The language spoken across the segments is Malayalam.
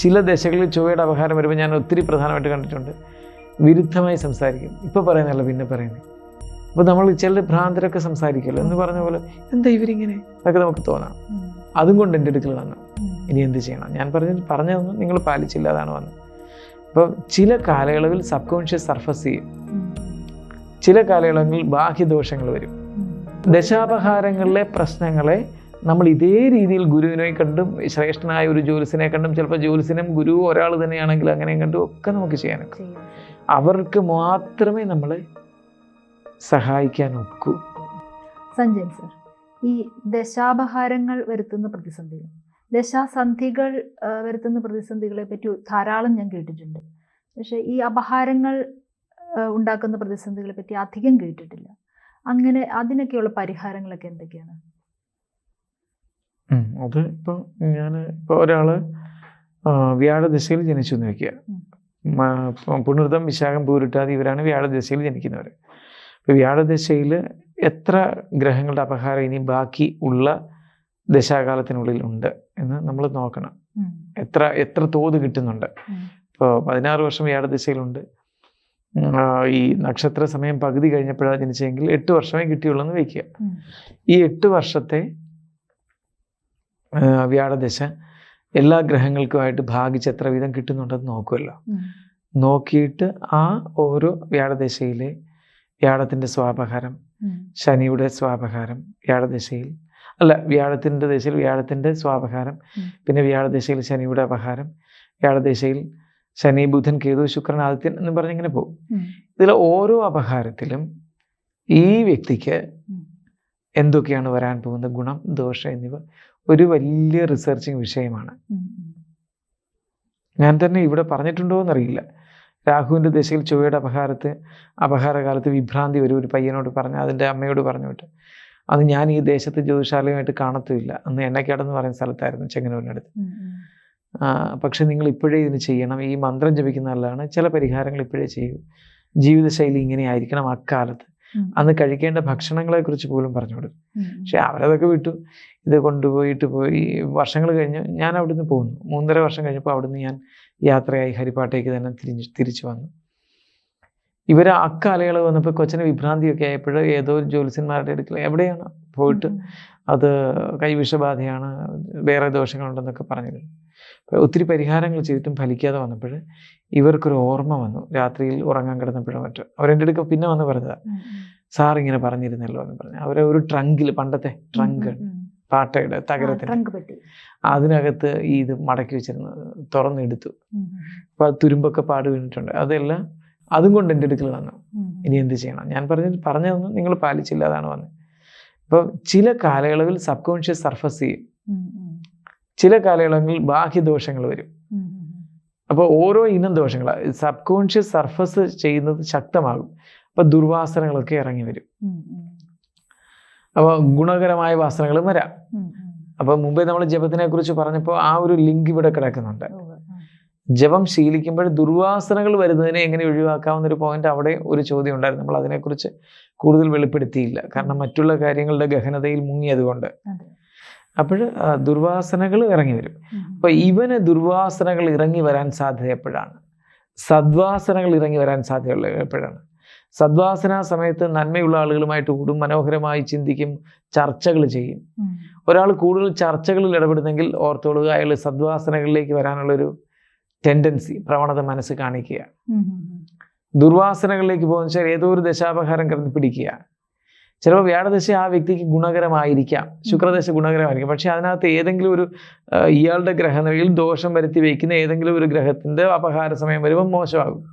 ചില ദശകളിൽ ചൊവ്വയുടെ അപഹാരം വരുമ്പോൾ ഞാൻ ഒത്തിരി പ്രധാനമായിട്ട് കണ്ടിട്ടുണ്ട്, വിരുദ്ധമായി സംസാരിക്കും. ഇപ്പോൾ പറയുന്നതല്ല പിന്നെ പറയുന്നത്. അപ്പോൾ നമ്മൾ ചില ഭ്രാന്തരൊക്കെ സംസാരിക്കുമല്ലോ എന്ന് പറഞ്ഞ പോലെ, എന്താ ഇവരിങ്ങനെ, അതൊക്കെ നമുക്ക് തോന്നാം. അതും കൊണ്ട് എൻ്റെ അടുക്കൽ വന്നു, ഇനി എന്ത് ചെയ്യണം? ഞാൻ പറഞ്ഞതൊന്നും നിങ്ങൾ പാലിച്ചില്ല, അതാണ് വന്നത്. അപ്പോൾ ചില കാലയളവിൽ സബ് കോൺഷ്യസ് സർഫസ് ചെയ്യും, ചില കാലയളവിൽ ബാഹ്യദോഷങ്ങൾ വരും. ദശാപഹാരങ്ങളിലെ പ്രശ്നങ്ങളെ നമ്മൾ ഇതേ രീതിയിൽ ഗുരുവിനെ കണ്ടും ശ്രേഷ്ഠനായ ഒരു ജ്യോത്സ്യനെ കണ്ടും, ചിലപ്പോൾ ജ്യോത്സ്യനും ഗുരു ഒരാൾ തന്നെയാണെങ്കിൽ അങ്ങനെയും കണ്ടും ഒക്കെ നമുക്ക് ചെയ്യാനൊക്കെ. അവർക്ക് മാത്രമേ നമ്മളെ സഹായിക്കാൻ ഒക്കൂ. സഞ്ജയൻ സർ, ഈ ദശാപഹാരങ്ങൾ വരുത്തുന്ന പ്രതിസന്ധികൾ, ദശാസന്ധികൾ വരുത്തുന്ന പ്രതിസന്ധികളെ പറ്റി ധാരാളം ഞാൻ കേട്ടിട്ടുണ്ട്. പക്ഷേ ഈ അപഹാരങ്ങൾ ഉണ്ടാക്കുന്ന പ്രതിസന്ധികളെ പറ്റി അധികം കേട്ടിട്ടില്ല. അങ്ങനെ അതിനൊക്കെയുള്ള പരിഹാരങ്ങളൊക്കെ എന്തൊക്കെയാണ്? അത് ഇപ്പോൾ ഒരാള് വ്യാഴദശയിൽ ജനിച്ചു എന്ന് വയ്ക്കുക. പുണർതം, വിശാഖം, പൂരുട്ടാതി ഇവരാണ് വ്യാഴദശയിൽ ജനിക്കുന്നവർ. ഇപ്പോൾ വ്യാഴദശയിൽ എത്ര ഗ്രഹങ്ങളുടെ അപഹാരം ഇനി ബാക്കി ഉള്ള ദശാകാലത്തിനുള്ളിൽ ഉണ്ട് എന്ന് നമ്മൾ നോക്കണം. എത്ര തോത് കിട്ടുന്നുണ്ട്. ഇപ്പോൾ 16 വർഷം വ്യാഴദശയിലുണ്ട്. ഈ നക്ഷത്ര സമയം പകുതി കഴിഞ്ഞപ്പോഴാണ് ജനിച്ചെങ്കിൽ 8 വർഷമേ കിട്ടിയുള്ളൂ എന്ന് വയ്ക്കുക. ഈ 8 വർഷത്തെ വ്യാഴദശ എല്ലാ ഗ്രഹങ്ങൾക്കുമായിട്ട് ഭാഗിച്ച് എത്ര വീതം കിട്ടുന്നുണ്ടെന്ന് നോക്കുമല്ലോ. നോക്കിയിട്ട് ആ ഓരോ വ്യാഴദശയിലെ വ്യാഴത്തിൻ്റെ സ്വാപഹാരം, ശനിയുടെ സ്വാപഹാരം വ്യാഴദശയിൽ വ്യാഴത്തിൻ്റെ ദശയിൽ വ്യാഴത്തിൻ്റെ സ്വാപഹാരം, പിന്നെ വ്യാഴദശയിൽ ശനിയുടെ അപഹാരം, വ്യാഴദശയിൽ ശനി, ബുധൻ, കേതു, ശുക്രൻ, ആദിത്യൻ എന്ന് പറഞ്ഞിങ്ങനെ പോകും. ഇതിൽ ഓരോ അപഹാരത്തിലും ഈ വ്യക്തിക്ക് എന്തൊക്കെയാണ് വരാൻ പോകുന്ന ഗുണം, ദോഷം എന്നിവ ഒരു വലിയ റിസർച്ചിങ് വിഷയമാണ്. ഞാൻ തന്നെ ഇവിടെ പറഞ്ഞിട്ടുണ്ടോ എന്നറിയില്ല. രാഹുവിൻ്റെ ദശയിൽ ചൊവ്വയുടെ അപഹാരകാലത്ത് വിഭ്രാന്തി വരും. ഒരു പയ്യനോട് പറഞ്ഞ് അതിൻ്റെ അമ്മയോട് പറഞ്ഞു വിട്ട്. അത് ഞാൻ ഈ ദേശത്ത് ജ്യോതിശാലയുമായിട്ട് കാണത്തുമില്ല. അന്ന് എണ്ണക്കാടെന്ന് പറയുന്ന സ്ഥലത്തായിരുന്നു, ചെങ്ങന്നൂരിനടുത്ത്. പക്ഷെ നിങ്ങൾ ഇപ്പോഴേ ഇതിന് ചെയ്യണം, ഈ മന്ത്രം ജപിക്കുന്ന നല്ലതാണ്, ചില പരിഹാരങ്ങൾ ഇപ്പോഴേ ചെയ്യൂ, ജീവിതശൈലി ഇങ്ങനെ ആയിരിക്കണം അക്കാലത്ത്, അന്ന് കഴിക്കേണ്ട ഭക്ഷണങ്ങളെ കുറിച്ച് പോലും പറഞ്ഞു കൊടുക്കും. പക്ഷെ അവരതൊക്കെ വിട്ടു. ഇത് പോയി വർഷങ്ങൾ കഴിഞ്ഞ് ഞാൻ അവിടുന്ന് പോന്നു. 3.5 വർഷം കഴിഞ്ഞപ്പോൾ അവിടുന്ന് ഞാൻ യാത്രയായി ഹരിപ്പാട്ടേക്ക് തന്നെ തിരിച്ചു വന്നു. ഇവർ അക്കാലയളവ് വന്നപ്പോൾ കൊച്ചിന് വിഭ്രാന്തിയൊക്കെ ആയപ്പോൾ ഏതോ ജ്യോത്സ്യന്മാരുടെ അടുക്കൽ എവിടെയാണ് പോയിട്ട് അത് കൈവിഷബാധയാണ്, വേറെ ദോഷങ്ങളുണ്ടെന്നൊക്കെ പറഞ്ഞിരുന്നു. ഒത്തിരി പരിഹാരങ്ങൾ ചെയ്തിട്ടും ഫലിക്കാതെ വന്നപ്പോൾ ഇവർക്കൊരു ഓർമ്മ വന്നു. രാത്രിയിൽ ഉറങ്ങാൻ കിടന്നപ്പോഴോ മറ്റോ അവരെൻ്റെ അടുക്ക പിന്നെ വന്ന് പറഞ്ഞതാ, സാർ ഇങ്ങനെ പറഞ്ഞിരുന്നല്ലോ എന്ന് പറഞ്ഞു. അവരെ ഒരു ട്രങ്കിൽ, പണ്ടത്തെ ട്രങ്ക്, പാട്ടയുടെ തകരത്തിന്, അതിനകത്ത് ഇത് മടക്കി വെച്ചിരുന്നത് തുറന്നെടുത്തു. അപ്പോൾ അത് തുരുമ്പൊക്കെ പാട് വീണിട്ടുണ്ട്. അതെല്ലാം അതും കൊണ്ട് എൻ്റെ അടുക്കൽ വന്നു, ഇനി എന്ത് ചെയ്യണം? ഞാൻ പറഞ്ഞതൊന്നും നിങ്ങൾ പാലിച്ചില്ല, അതാണ് വന്നത്. അപ്പോൾ ചില കാലയളവിൽ സബ് കോൺഷ്യസ് സർഫസ് ചെയ്യും, ചില കാലയളവിൽ ബാഹ്യദോഷങ്ങൾ വരും. അപ്പോൾ ഓരോ ഇനം ദോഷങ്ങളാണ്. സബ് കോൺഷ്യസ് സർഫസ് ചെയ്യുന്നത് ശക്തമാകും. അപ്പോൾ ദുർവാസനകളൊക്കെ ഇറങ്ങി വരും. അപ്പോൾ ഗുണകരമായ വാസനകളും വരാം. അപ്പോൾ മുമ്പേ നമ്മൾ ജപത്തിനെ കുറിച്ച് പറഞ്ഞപ്പോൾ ആ ഒരു ലിങ്ക് ഇവിടെ കിടക്കുന്നുണ്ട്. ജപം ശീലിക്കുമ്പോൾ ദുർവാസനകൾ വരുന്നതിനെ എങ്ങനെ ഒഴിവാക്കാവുന്നൊരു പോയിന്റ് അവിടെ ഒരു ചോദ്യം ഉണ്ടായിരുന്നു. നമ്മൾ അതിനെക്കുറിച്ച് കൂടുതൽ വെളിപ്പെടുത്തിയില്ല, കാരണം മറ്റുള്ള കാര്യങ്ങളുടെ ഗഹനതയിൽ മുങ്ങിയതുകൊണ്ട്. അപ്പോൾ ദുർവാസനകൾ ഇറങ്ങി വരും. അപ്പോൾ ഇവന് ദുർവാസനകൾ ഇറങ്ങി വരാൻ സാധ്യത എപ്പോഴാണ്? സദ്വാസനകൾ ഇറങ്ങി വരാൻ സാധ്യതയുള്ള എപ്പോഴാണ്? സദ്വാസന സമയത്ത് നന്മയുള്ള ആളുകളുമായിട്ട് കൂടും, മനോഹരമായി ചിന്തിക്കും, ചർച്ചകൾ ചെയ്യും. ഒരാൾ കൂടുതൽ ചർച്ചകളിൽ ഇടപെടുന്നെങ്കിൽ ഓർത്തോളുക, അയാൾ സദ്വാസനകളിലേക്ക് വരാനുള്ളൊരു ടെൻഡൻസി, പ്രവണത മനസ്സ് കാണിക്കുക. ദുർവാസനകളിലേക്ക് പോകുന്ന വെച്ചാൽ ഏതോ ഒരു ദശാപഹാരം കിടന്ന് പിടിക്കുക. ചിലപ്പോൾ വ്യാഴദശ ആ വ്യക്തിക്ക് ഗുണകരമായിരിക്കാം, ശുക്രദശ ഗുണകരമായിരിക്കും. പക്ഷെ അതിനകത്ത് ഏതെങ്കിലും ഒരു ഇയാളുടെ ഗ്രഹനിലയിൽ ദോഷം വരുത്തി വയ്ക്കുന്ന ഏതെങ്കിലും ഒരു ഗ്രഹത്തിൻ്റെ അപഹാര സമയം വരുമ്പോൾ മോശമാകും.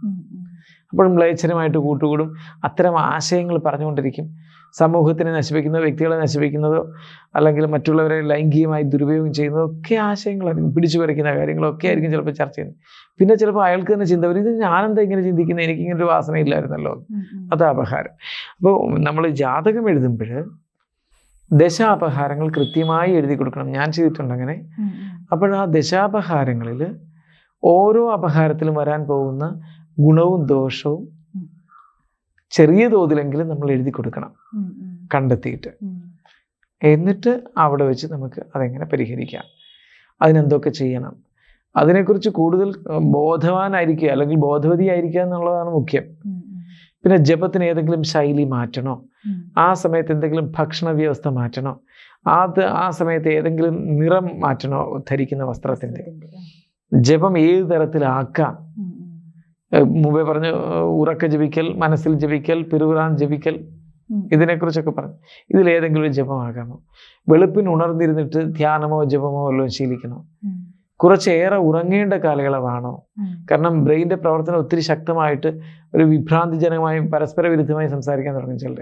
അപ്പോഴും മ്ലേച്ഛരമായിട്ട് കൂട്ടുകൂടും, അത്തരം ആശയങ്ങൾ പറഞ്ഞുകൊണ്ടിരിക്കും. സമൂഹത്തിനെ നശിപ്പിക്കുന്ന, വ്യക്തികളെ നശിപ്പിക്കുന്നതോ അല്ലെങ്കിൽ മറ്റുള്ളവരെ ലൈംഗികമായി ദുരുപയോഗം ചെയ്യുന്നതോ ഒക്കെ ആശയങ്ങളായിരിക്കും. പിടിച്ചു പറിക്കുന്ന കാര്യങ്ങളൊക്കെ ആയിരിക്കും ചിലപ്പോൾ ചർച്ച ചെയ്യുന്നത്. പിന്നെ ചിലപ്പോൾ അയാൾക്ക് തന്നെ ചിന്ത വരും, ഇത് ഞാനെന്താ ഇങ്ങനെ ചിന്തിക്കുന്നത്, എനിക്കിങ്ങനൊരു വാസന ഇല്ലായിരുന്നല്ലോ, അത് അപഹാരം. അപ്പോൾ നമ്മൾ ജാതകം എഴുതുമ്പോൾ ദശാപഹാരങ്ങൾ കൃത്യമായി എഴുതി കൊടുക്കണം. ഞാൻ ചെയ്തിട്ടുണ്ട് അങ്ങനെ. അപ്പോൾ ആ ദശാപഹാരങ്ങളിൽ ഓരോ അപഹാരത്തിലും വരാൻ പോകുന്ന ഗുണവും ദോഷവും ചെറിയ തോതിലെങ്കിലും നമ്മൾ എഴുതി കൊടുക്കണം, കണ്ടെത്തിയിട്ട്. എന്നിട്ട് അവിടെ വെച്ച് നമുക്ക് അതെങ്ങനെ പരിഹരിക്കാം, അതിനെന്തൊക്കെ ചെയ്യണം, അതിനെക്കുറിച്ച് കൂടുതൽ ബോധവാനായിരിക്കുക അല്ലെങ്കിൽ ബോധവതിയായിരിക്കുക എന്നുള്ളതാണ് മുഖ്യം. പിന്നെ ജപത്തിന് ഏതെങ്കിലും ശൈലി മാറ്റണോ, ആ സമയത്ത് എന്തെങ്കിലും ഭക്ഷണ വ്യവസ്ഥ മാറ്റണോ, ആ സമയത്ത് ഏതെങ്കിലും നിറം മാറ്റണോ ധരിക്കുന്ന വസ്ത്രത്തിൻ്റെ, ജപം ഏത് തരത്തിലാക്കാം. മുമ്പേ പറഞ്ഞു ഉറക്ക ജപിക്കൽ, മനസ്സിൽ ജപിക്കൽ, പിറുപിറാൻ ജപിക്കൽ, ഇതിനെക്കുറിച്ചൊക്കെ പറഞ്ഞു. ഇതിലേതെങ്കിലും ഒരു ജപമാകാമോ? വെളുപ്പിന് ഉണർന്നിരുന്നിട്ട് ധ്യാനമോ ജപമോ വല്ലതും ശീലിക്കണോ? കുറച്ചേറെ ഉറങ്ങേണ്ട കാലയളവാണോ? കാരണം ബ്രെയിൻ്റെ പ്രവർത്തനം ഒത്തിരി ശക്തമായിട്ട് ഒരു വിഭ്രാന്തിജനകമായും പരസ്പര വിരുദ്ധമായി സംസാരിക്കാൻ തുടങ്ങും ചിലർ.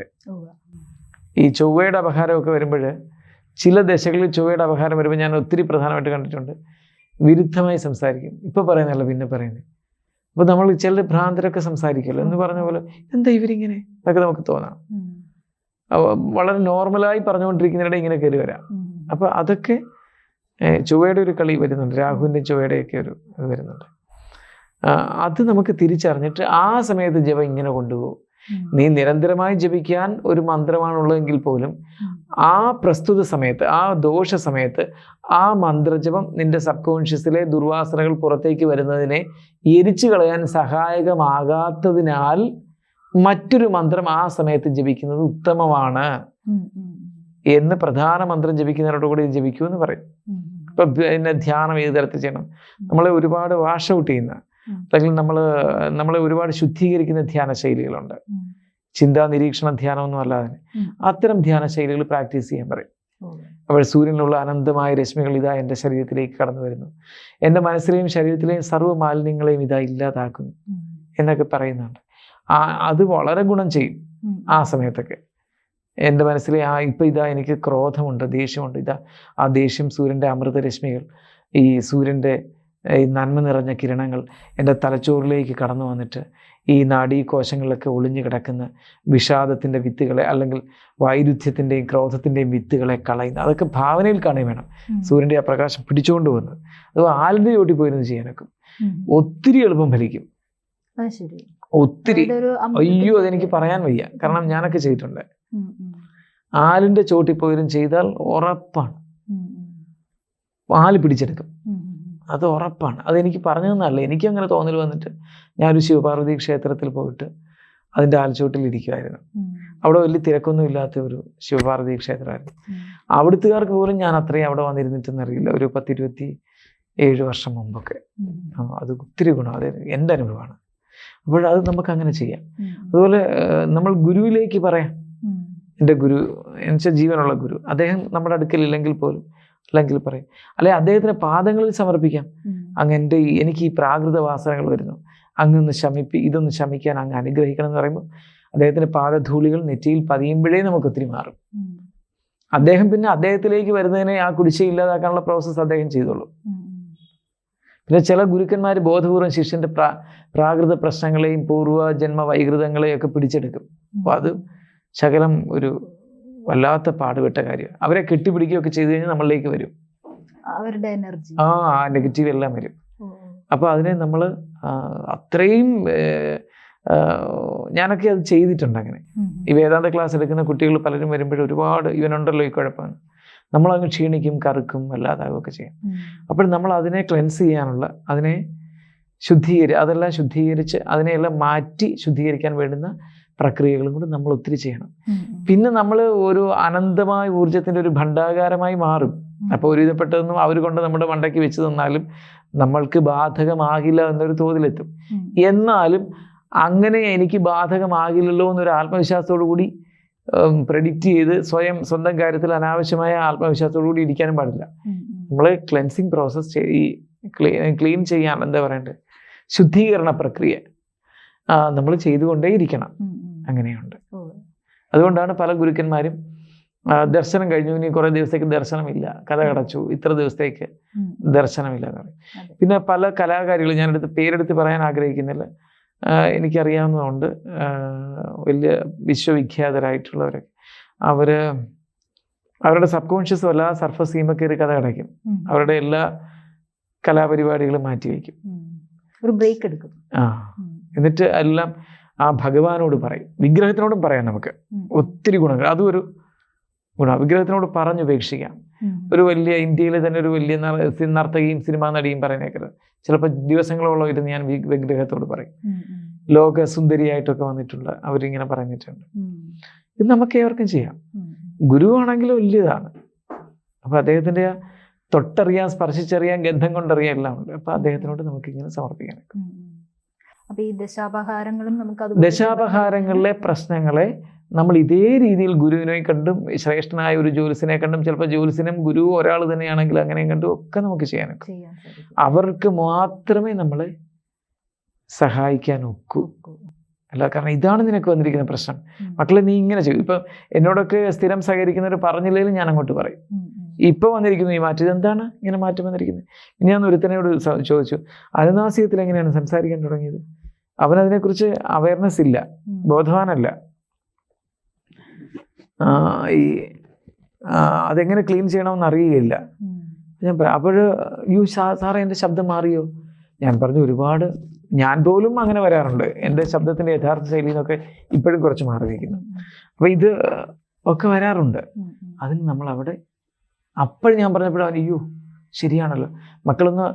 ഈ ചൊവ്വയുടെ അപഹാരമൊക്കെ വരുമ്പോൾ, ചില ദശകളിൽ ചൊവ്വയുടെ അപഹാരം വരുമ്പോൾ ഞാൻ ഒത്തിരി പ്രധാനമായിട്ട് കണ്ടിട്ടുണ്ട്, വിരുദ്ധമായി സംസാരിക്കും. ഇപ്പോൾ പറയുന്നതല്ല പിന്നെ പറയുന്നത്. അപ്പോൾ നമ്മൾ ചില ഭ്രാന്തരൊക്കെ സംസാരിക്കുമല്ലോ എന്ന് പറഞ്ഞ പോലെ, എന്താ ഇവരിങ്ങനെ എന്നൊക്കെ നമുക്ക് തോന്നാം. വളരെ നോർമലായി പറഞ്ഞുകൊണ്ടിരിക്കുന്നതിനിടെ ഇങ്ങനെ കയറി വരാം. അപ്പോൾ അതൊക്കെ ചൊവ്വയുടെ ഒരു കളി വരുന്നുണ്ട്, രാഹുവിൻ്റെ ചൊവ്വയുടെയൊക്കെ ഒരു ഇത് വരുന്നുണ്ട്. അത് നമുക്ക് തിരിച്ചറിഞ്ഞിട്ട് ആ സമയത്ത് ജപം ഇങ്ങനെ കൊണ്ടുപോകും. നീ നിരന്തരമായി ജപിക്കാൻ ഒരു മന്ത്രമാണുള്ളതെങ്കിൽ പോലും ആ പ്രസ്തുത സമയത്ത്, ആ ദോഷ സമയത്ത് ആ മന്ത്രജപം നിന്റെ സബ് കോൺഷ്യസിലെ ദുർവാസനകൾ പുറത്തേക്ക് വരുന്നതിനെ എരിച്ചു കളയാൻ സഹായകമാകാത്തതിനാൽ മറ്റൊരു മന്ത്രം ആ സമയത്ത് ജപിക്കുന്നത് ഉത്തമമാണ് എന്ന് പ്രധാന മന്ത്രം ജപിക്കുന്നവരോടുകൂടി ജപിക്കൂ എന്ന് പറയും. ഇപ്പൊ പിന്നെ ധ്യാനം ഏത് തരത്തിൽ ചെയ്യണം? നമ്മളെ ഒരുപാട് വാഷ് ഔട്ട് ചെയ്യുന്ന, അല്ലെങ്കിൽ നമ്മളെ ഒരുപാട് ശുദ്ധീകരിക്കുന്ന ധ്യാന ശൈലികളുണ്ട്. ചിന്താ നിരീക്ഷണ ധ്യാനമൊന്നും അല്ലാതെ അത്തരം ധ്യാന ശൈലികൾ പ്രാക്ടീസ് ചെയ്യാൻ പറയും. അപ്പോൾ സൂര്യനിലുള്ള അനന്തമായ രശ്മികൾ ഇതാ എൻ്റെ ശരീരത്തിലേക്ക് കടന്നു വരുന്നു, എൻ്റെ മനസ്സിലെയും ശരീരത്തിലെയും സർവ്വ മാലിന്യങ്ങളെയും ഇതാ ഇല്ലാതാക്കുന്നു എന്നൊക്കെ പറയുന്നുണ്ട്. അത് വളരെ ഗുണം ചെയ്യും ആ സമയത്തൊക്കെ. എൻ്റെ മനസ്സിലെ ഇപ്പം ഇതാ എനിക്ക് ക്രോധമുണ്ട്, ദേഷ്യമുണ്ട്, ഇതാ ആ ദേഷ്യം സൂര്യൻ്റെ അമൃതരശ്മികൾ, ഈ സൂര്യൻ്റെ ഈ നന്മ നിറഞ്ഞ കിരണങ്ങൾ എൻ്റെ തലച്ചോറിലേക്ക് കടന്നു വന്നിട്ട് ഈ നാഡീകോശങ്ങളിലൊക്കെ ഒളിഞ്ഞു കിടക്കുന്ന വിഷാദത്തിൻ്റെ വിത്തുകളെ, അല്ലെങ്കിൽ വൈരുദ്ധ്യത്തിൻ്റെയും ക്രോധത്തിൻ്റെയും വിത്തുകളെ കളയുന്ന, അതൊക്കെ ഭാവനയിൽ കാണുകയും വേണം. സൂര്യൻ്റെ ആ പ്രകാശം പിടിച്ചുകൊണ്ട് പോകുന്നത് അത് ആലിൻ്റെ ചോട്ടി പോയിരുന്നു ചെയ്യാനൊക്കെ ഒത്തിരി എളുപ്പം ഫലിക്കും. ഒത്തിരി. അയ്യോ, അതെനിക്ക് പറയാൻ വയ്യ, കാരണം ഞാനൊക്കെ ചെയ്തിട്ടുണ്ട്. ആലിൻ്റെ ചോട്ടി പോയിരും ചെയ്താൽ ഉറപ്പാണ് ആല് പിടിച്ചെടുക്കും, അത് ഉറപ്പാണ്. അതെനിക്ക് പറഞ്ഞു തന്നല്ല, എനിക്കങ്ങനെ തോന്നൽ വന്നിട്ട് ഞാനൊരു ശിവപാർവതി ക്ഷേത്രത്തിൽ പോയിട്ട് അതിൻ്റെ ആൽച്ചോട്ടിൽ ഇരിക്കുമായിരുന്നു. അവിടെ വലിയ തിരക്കൊന്നും ഇല്ലാത്ത ഒരു ശിവപാർവതി ക്ഷേത്രമായിരുന്നു. അവിടുത്തുകാർക്ക് പോലും ഞാൻ അത്രയും അവിടെ വന്നിരുന്നിട്ടെന്നറിയില്ല, ഒരു 10-27 വർഷം മുമ്പൊക്കെ. അത് ഒത്തിരി ഗുണം, അത് എൻ്റെ അനുഭവമാണ്. അപ്പോഴത് നമുക്ക് അങ്ങനെ ചെയ്യാം. അതുപോലെ നമ്മൾ ഗുരുവിലേക്ക് പറയാം, എൻ്റെ ഗുരു എന്നുവെച്ചാൽ ജീവനുള്ള ഗുരു, അദ്ദേഹം നമ്മുടെ അടുക്കലില്ലെങ്കിൽ പോലും അല്ലെങ്കിൽ പറയും, അല്ലെ അദ്ദേഹത്തിന് പാദങ്ങളിൽ സമർപ്പിക്കാം. എനിക്ക് ഈ പ്രാകൃത വാസനകൾ വരുന്നു, അങ്ങൊന്ന് ഇതൊന്ന് ശമിക്കാൻ അങ്ങ് അനുഗ്രഹിക്കണം എന്ന് പറയുമ്പോൾ അദ്ദേഹത്തിൻ്റെ പാദധൂളികൾ നെറ്റിയിൽ പതിയുമ്പോഴേ നമുക്ക് ഒത്തിരി മാറും. അദ്ദേഹം പിന്നെ അദ്ദേഹത്തിലേക്ക് വരുന്നതിനെ ആ കുടിശ്ശ ഇല്ലാതാക്കാനുള്ള പ്രോസസ്സ് അദ്ദേഹം ചെയ്തോളൂ. പിന്നെ ചില ഗുരുക്കന്മാർ ബോധപൂർവം ശിഷ്യൻ്റെ പ്രാകൃത പ്രശ്നങ്ങളെയും പൂർവ്വജന്മ വൈകൃതങ്ങളെയും ഒക്കെ പിടിച്ചെടുക്കും. അപ്പോൾ അത് ശകലം ഒരു വല്ലാത്ത പാടുപെട്ട കാര്യം. അവരെ കെട്ടിപ്പിടിക്കുകയൊക്കെ ചെയ്തു കഴിഞ്ഞാൽ നമ്മളിലേക്ക് വരും അവരുടെ എനർജി, നെഗറ്റീവ് എല്ലാം വരും. അപ്പോൾ അതിനെ നമ്മൾ അത്രയും ഞാനൊക്കെ അത് ചെയ്തിട്ടുണ്ട്. അങ്ങനെ ഈ വേദാന്ത ക്ലാസ് എടുക്കുന്ന കുട്ടികൾ പലരും വരുമ്പോഴും ഒരുപാട് ഇവനുണ്ടല്ലോ ഈ കുഴപ്പമാണ്, നമ്മളങ്ങ് ക്ഷീണിക്കും, കറുക്കും, അല്ലാതാകുമൊക്കെ ചെയ്യും. അപ്പോൾ നമ്മൾ അതിനെ ക്ലെൻസ് ചെയ്യാനുള്ള, അതിനെ അതെല്ലാം ശുദ്ധീകരിച്ച് അതിനെയെല്ലാം മാറ്റി ശുദ്ധീകരിക്കാൻ വേണ്ടുന്ന പ്രക്രിയകളും കൂടി നമ്മൾ ഒത്തിരി ചെയ്യണം. പിന്നെ നമ്മൾ ഒരു അനന്തമായ ഊർജത്തിൻ്റെ ഒരു ഭണ്ഡാകാരമായി മാറും. അപ്പോൾ ഒരുവിധപ്പെട്ടതൊന്നും അവർ കൊണ്ട് നമ്മുടെ മണ്ടയ്ക്ക് വെച്ച് തന്നാലും നമ്മൾക്ക് ബാധകമാകില്ല എന്നൊരു തോതിലെത്തും. എന്നാലും അങ്ങനെ എനിക്ക് ബാധകമാകില്ലല്ലോ എന്നൊരു ആത്മവിശ്വാസത്തോടു കൂടി പ്രെഡിക്റ്റ് ചെയ്ത് സ്വന്തം കാര്യത്തിൽ അനാവശ്യമായ ആത്മവിശ്വാസത്തോടു കൂടി ഇരിക്കാനും പാടില്ല. നമ്മൾ ക്ലെൻസിങ് പ്രോസസ്സ് ക്ലീൻ ചെയ്യാൻ, എന്താ പറയണ്ടത്, ശുദ്ധീകരണ പ്രക്രിയ നമ്മൾ ചെയ്തുകൊണ്ടേ ഇരിക്കണം. അങ്ങനെയുണ്ട്. അതുകൊണ്ടാണ് പല ഗുരുക്കന്മാരും ദർശനം കഴിഞ്ഞു, ഇനി കുറേ ദിവസത്തേക്ക് ദർശനമില്ല, കഥ കടച്ചു, ഇത്ര ദിവസത്തേക്ക് ദർശനമില്ല എന്ന് പറയും. പിന്നെ പല കലാകാരികൾ, ഞാനെടുത്ത് പേരെടുത്ത് പറയാൻ ആഗ്രഹിക്കുന്നില്ല, എനിക്കറിയാവുന്നതുകൊണ്ട് വലിയ വിശ്വവിഖ്യാതരായിട്ടുള്ളവരൊക്കെ അവരുടെ സബ് കോൺഷ്യസ് വല്ലാതെ സർഫസ് ചെയ്യുമ്പോൾ കയറി കഥ കടയ്ക്കും. അവരുടെ എല്ലാ കലാപരിപാടികളും മാറ്റിവെക്കും, ഒരു ബ്രേക്ക് എടുക്കും. എന്നിട്ട് എല്ലാം ആ ഭഗവാനോട് പറയും, വിഗ്രഹത്തിനോടും പറയാം നമുക്ക് ഒത്തിരി ഗുണങ്ങൾ. അതും ഗുണം. വിഗ്രഹത്തിനോട് പറഞ്ഞുപേക്ഷിക്കാം. ഒരു വലിയ ഇന്ത്യയിലെ തന്നെ ഒരു വലിയ നർത്തകിയും സിനിമാ നടിയും പറയുന്നേക്കരുത്. ചിലപ്പോൾ ദിവസങ്ങളോളം ഇരുന്ന് ഞാൻ വിഗ്രഹത്തോട് പറയും. ലോക സുന്ദരിയായിട്ടൊക്കെ വന്നിട്ടുണ്ട്, അവരിങ്ങനെ പറഞ്ഞിട്ടുണ്ട്. ഇത് നമുക്ക് ഏവർക്കും ചെയ്യാം. ഗുരുവാണെങ്കിലും വലിയതാണ്. അപ്പോൾ അദ്ദേഹത്തിൻ്റെ തൊട്ടറിയാൻ, സ്പർശിച്ചറിയാൻ, ഗന്ധം കൊണ്ടറിയാൻ എല്ലാം ഉണ്ട്. അപ്പോൾ അദ്ദേഹത്തിനോട് നമുക്കിങ്ങനെ സമർപ്പിക്കാൻ. അപ്പോൾ ഈ ദശാപഹാരങ്ങളും നമുക്ക് ദശാപഹാരങ്ങളിലെ പ്രശ്നങ്ങളെ നമ്മൾ ഇതേ രീതിയിൽ ഗുരുവിനെ കണ്ടും ശ്രേഷ്ഠനായ ഒരു ജ്യോത്സ്യനെ കണ്ടും, ചിലപ്പോൾ ജ്യോത്സ്യനും ഗുരു ഒരാൾ തന്നെയാണെങ്കിൽ അങ്ങനെയും കണ്ടും ഒക്കെ നമുക്ക് ചെയ്യാനൊക്കെ. അവർക്ക് മാത്രമേ നമ്മളെ സഹായിക്കാൻ ഒക്കൂ. അല്ല, കാരണം ഇതാണ് നിനക്ക് വന്നിരിക്കുന്ന പ്രശ്നം. മക്കളെ നീ ഇങ്ങനെ ചെയ്യും. ഇപ്പം എന്നോടൊക്കെ സ്ഥിരം സഹകരിക്കുന്നവർ പറഞ്ഞില്ലെങ്കിലും ഞാൻ അങ്ങോട്ട് പറയും, ഇപ്പോൾ വന്നിരിക്കുന്നു ഈ മാറ്റം, ഇതെന്താണ് ഇങ്ങനെ മാറ്റം വന്നിരിക്കുന്നത്. ഇനി ഞാൻ ഒരുത്തനോട് ചോദിച്ചു, അനുനാസികത്തിൽ എങ്ങനെയാണ് സംസാരിക്കാൻ തുടങ്ങിയത്? അവനതിനെക്കുറിച്ച് അവയർനെസ് ഇല്ല, ബോധവാനല്ല. അതെങ്ങനെ ക്ലീൻ ചെയ്യണമെന്ന് അറിയുകയില്ല. ഞാൻ പറയാം, അപ്പോൾ സാറേ എൻ്റെ ശബ്ദം മാറിയോ? ഞാൻ പറഞ്ഞു, ഒരുപാട്, ഞാൻ പോലും അങ്ങനെ വരാറുണ്ട്. എൻ്റെ ശബ്ദത്തിൻ്റെ യഥാർത്ഥ ശൈലിയിൽ നിന്നൊക്കെ ഇപ്പോഴും കുറച്ച് മാറിയിരിക്കുന്നു. അപ്പോൾ ഇത് ഒക്കെ വരാറുണ്ട്. അതിന് നമ്മളവിടെ അപ്പോഴും ഞാൻ പറഞ്ഞപ്പോഴും അയ്യോ ശരിയാണല്ലോ, മക്കളൊന്ന്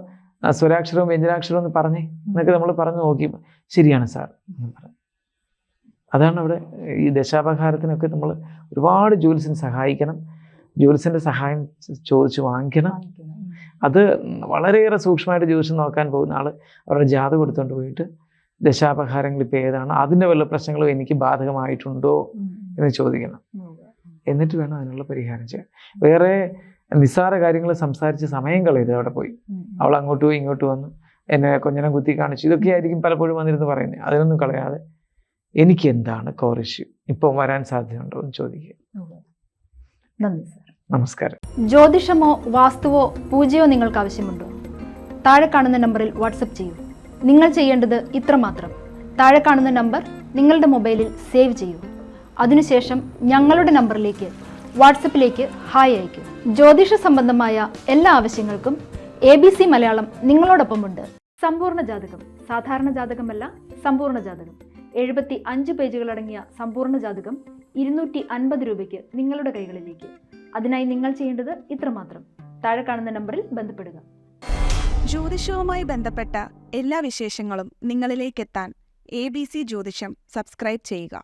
സ്വരാക്ഷരവും വ്യഞ്ജനാക്ഷരവും ഒന്ന് പറഞ്ഞേ എന്നൊക്കെ നമ്മൾ പറഞ്ഞു നോക്കി. ശരിയാണ് സാർ എന്ന് പറഞ്ഞു. അതാണ് അവിടെ ഈ ദശാപഹാരത്തിനൊക്കെ നമ്മൾ ഒരുപാട് ജ്യോത്സ്യനെ സഹായിക്കണം. ജ്യോത്സ്യൻ്റെ സഹായം ചോദിച്ച് വാങ്ങിക്കണം. അത് വളരെയേറെ സൂക്ഷ്മമായിട്ട് ജ്യോത്സ്യം നോക്കാൻ പോകുന്ന ആൾ അവരുടെ ജാതകം എടുത്തുകൊണ്ട് പോയിട്ട് ദശാപഹാരങ്ങൾ ഇപ്പോൾ ഏതാണ്, അതിൻ്റെ വല്ല പ്രശ്നങ്ങളും എനിക്ക് ബാധകമായിട്ടുണ്ടോ എന്ന് ചോദിക്കണം. എന്നിട്ട് വേണം അതിനുള്ള പരിഹാരം ചെയ്യാൻ. വേറെ നിസ്സാര കാര്യങ്ങൾ സംസാരിച്ച് സമയം കളയരുത്. അവിടെ പോയി അവൾ അങ്ങോട്ട് പോയി ഇങ്ങോട്ട് വന്നു എന്നെ കൊഞ്ഞനം കുത്തി കാണിച്ചു, ഇതൊക്കെ ആയിരിക്കും പലപ്പോഴും വന്നിരുന്ന് പറയുന്നത്. അതിനൊന്നും കളയാതെ എനിക്ക് എന്താണ് കോർ ഇഷ്യൂ, ഇപ്പം വരാൻ സാധ്യതയുണ്ടോ എന്ന് ചോദിക്കുക. നന്ദി സർ. നമസ്കാരം. ജ്യോതിഷമോ വാസ്തുവോ പൂജയോ നിങ്ങൾക്ക് ആവശ്യമുണ്ടോ? താഴെ കാണുന്ന നമ്പറിൽ വാട്സപ്പ് ചെയ്യൂ. നിങ്ങൾ ചെയ്യേണ്ടത് ഇത്രമാത്രം: താഴെ കാണുന്ന നമ്പർ നിങ്ങളുടെ മൊബൈലിൽ സേവ് ചെയ്യൂ. അതിനുശേഷം ഞങ്ങളുടെ നമ്പറിലേക്ക് വാട്സപ്പിലേക്ക് ഹായ് അയക്കൂ. ജ്യോതിഷ സംബന്ധമായ എല്ലാ ആവശ്യങ്ങൾക്കും ABC മലയാളം നിങ്ങളോടൊപ്പമുണ്ട്. സമ്പൂർണ്ണ ജാതകം, സാധാരണ ജാതകമല്ല, സമ്പൂർണ്ണ ജാതകം. 75 പേജുകളടങ്ങിയ സമ്പൂർണ്ണ ജാതകം 250 രൂപയ്ക്ക് നിങ്ങളുടെ കൈകളിലേക്ക്. അതിനായി നിങ്ങൾ ചെയ്യേണ്ടത് ഇത്രമാത്രം: താഴെ കാണുന്ന നമ്പറിൽ ബന്ധപ്പെടുക. ജ്യോതിഷവുമായി ബന്ധപ്പെട്ട എല്ലാ വിശേഷങ്ങളും നിങ്ങളിലേക്കെത്താൻ ABC ജ്യോതിഷം സബ്സ്ക്രൈബ് ചെയ്യുക.